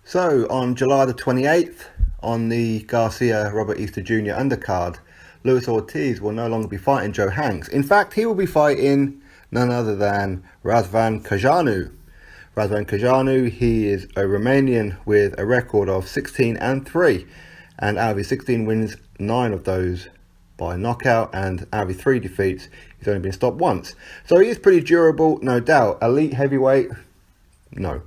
So on July the 28th, on the Garcia Robert Easter Jr. undercard, Luis Ortiz will no longer be fighting Joe Hanks. In fact, he will be fighting none other than RAZVAN COJANU. RAZVAN COJANU, he is a Romanian with a record of 16-3, and out of his 16 wins, 9 of those by knockout, and out of his 3 defeats, he's only been stopped once. So he is pretty durable, no doubt. Elite heavyweight, no.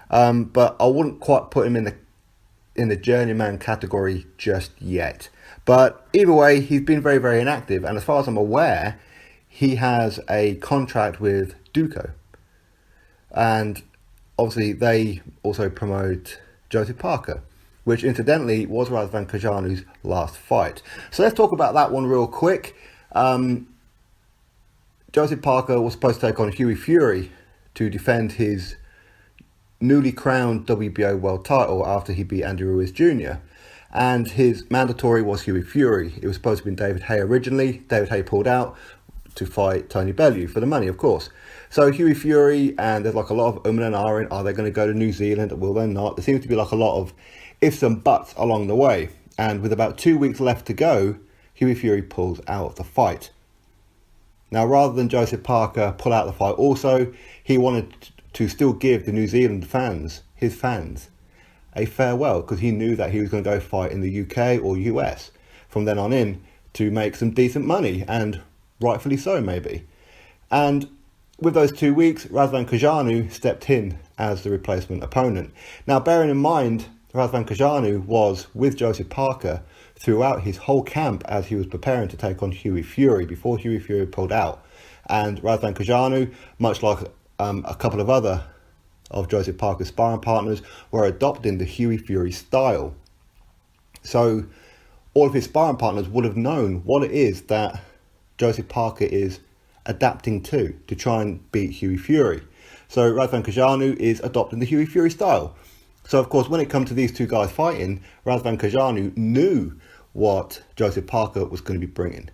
But I wouldn't quite put him in the journeyman category just yet. But either way, he's been very, very inactive. And as far as I'm aware, he has a contract with Duco. And obviously, they also promote Joseph Parker, which incidentally was RAZVAN COJANU's last fight. So let's talk about that one real quick. Joseph Parker was supposed to take on Hughie Fury to defend his newly crowned WBO world title after he beat Andy Ruiz Jr. And his mandatory was Hughie Fury. It was supposed to be David Haye originally. David Haye pulled out to fight Tony Bellew for the money, of course. So Hughie Fury, and there's like a lot of and ahhing. Are they going to go to New Zealand? Will they not? There seems to be like a lot of ifs and buts along the way. And with about 2 weeks left to go, Hughie Fury pulls out of the fight. Now, rather than Joseph Parker pull out the fight also, he wanted to still give the New Zealand fans, his fans, a farewell, because he knew that he was going to go fight in the UK or US from then on in to make some decent money, and rightfully so maybe. And with those 2 weeks, RAZVAN COJANU stepped in as the replacement opponent. Now, bearing in mind, RAZVAN COJANU was with Joseph Parker throughout his whole camp as he was preparing to take on Hughie Fury before Hughie Fury pulled out. And RAZVAN COJANU, much like a couple of other of Joseph Parker's sparring partners, were adopting the Hughie Fury style. So all of his sparring partners would have known what it is that Joseph Parker is adapting to try and beat Hughie Fury. So RAZVAN COJANU is adopting the Hughie Fury style. So of course, when it comes to these two guys fighting, RAZVAN COJANU knew what Joseph Parker was going to be bringing.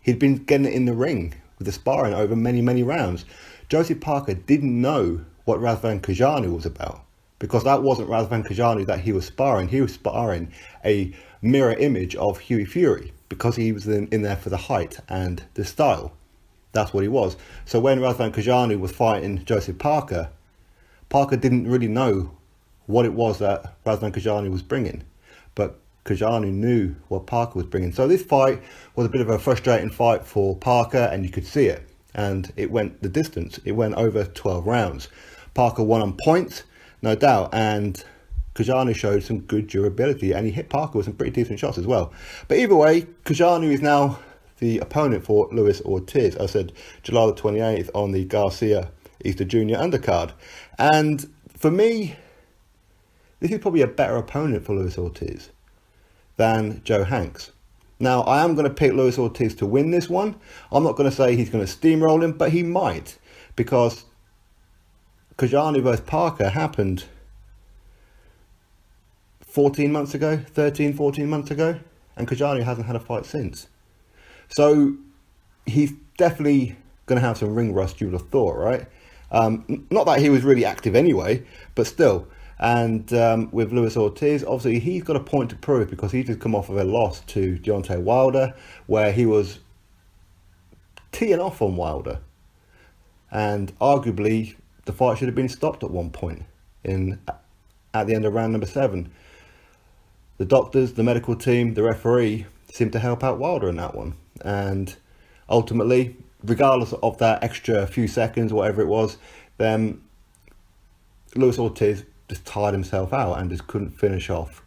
He'd been getting it in the ring with the sparring over many, many rounds. Joseph Parker didn't know what RAZVAN COJANU was about, because that wasn't RAZVAN COJANU that he was sparring. He was sparring a mirror image of Hughie Fury, because he was in there for the height and the style. That's what he was. So when RAZVAN COJANU was fighting Joseph Parker, Parker didn't really know what it was that RAZVAN COJANU was bringing, but COJANU knew what Parker was bringing. So this fight was a bit of a frustrating fight for Parker, and you could see it. And it went the distance. It went over 12 rounds. Parker won on points, no doubt, and COJANU showed some good durability, and he hit Parker with some pretty decent shots as well. But either way, COJANU is now the opponent for Luis Ortiz. I said July the 28th on the Garcia Easter Jr. undercard. And for me, this is probably a better opponent for Luis Ortiz than Joe Hanks. Now, I am going to pick Luis Ortiz to win this one. I'm not going to say he's going to steamroll him, but he might, because COJANU versus Parker happened 14 months ago, 13, 14 months ago, and COJANU hasn't had a fight since. So he's definitely going to have some ring rust, you would have thought, right? Not that he was really active anyway, but still. And with Luis Ortiz, obviously he's got a point to prove, because he's just come off of a loss to Deontay Wilder, where he was teeing off on Wilder. And arguably, the fight should have been stopped at one point at the end of round number 7. The doctors, the medical team, the referee seemed to help out Wilder in that one. And ultimately, regardless of that extra few seconds, whatever it was, then Luis Ortiz just tired himself out and just couldn't finish off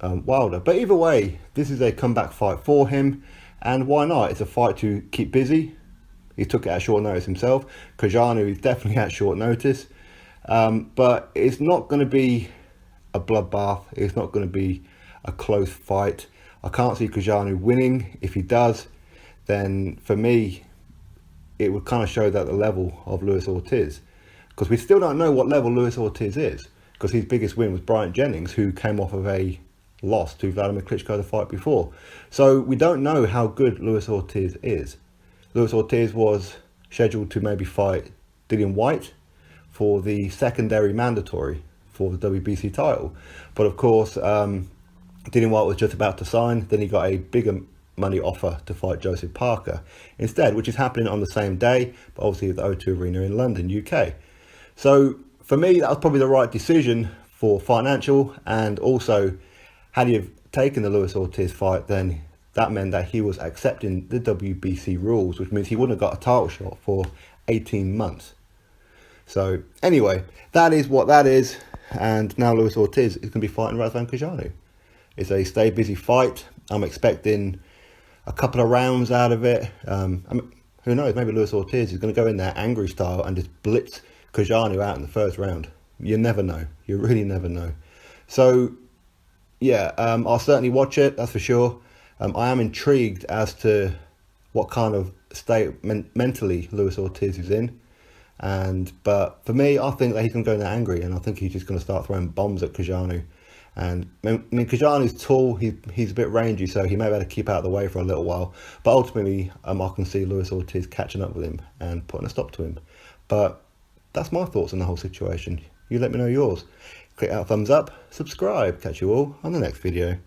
Wilder. But either way, this is a comeback fight for him, and why not? It's a fight to keep busy. He took it at short notice himself. COJANU is definitely at short notice, but it's not going to be a bloodbath. It's not going to be a close fight. I can't see COJANU winning. If he does, then for me, it would kind of show that the level of Luis Ortiz, because we still don't know what level Luis Ortiz is, because his biggest win was Bryant Jennings, who came off of a loss to Vladimir Klitschko the fight before. So we don't know how good Luis Ortiz is. Luis Ortiz was scheduled to maybe fight Dillian Whyte for the secondary mandatory for the WBC title. But of course, Dillian Whyte was just about to sign. Then he got a bigger money offer to fight Joseph Parker instead, which is happening on the same day, but obviously at the O2 Arena in London, UK. So for me, that was probably the right decision for financial, and also had he have taken the Luis Ortiz fight, then that meant that he was accepting the WBC rules, which means he wouldn't have got a title shot for 18 months. So anyway, that is what that is, and now Luis Ortiz is going to be fighting Razvan Cojanu. It's a stay busy fight. I'm expecting a couple of rounds out of it. Who knows, maybe Luis Ortiz is going to go in there angry style and just blitz Cojanu out in the first round. You never know. You really never know. So yeah, I'll certainly watch it, that's for sure. I am intrigued as to what kind of state mentally Luis Ortiz is in. But for me, I think that he's going to go in there angry, and I think he's just going to start throwing bombs at Cojanu. And I mean, Cojanu's tall, he's a bit rangy, so he may be able to keep out of the way for a little while. But ultimately, I can see Luis Ortiz catching up with him and putting a stop to him. But that's my thoughts on the whole situation. You let me know yours. Click that thumbs up, subscribe. Catch you all on the next video.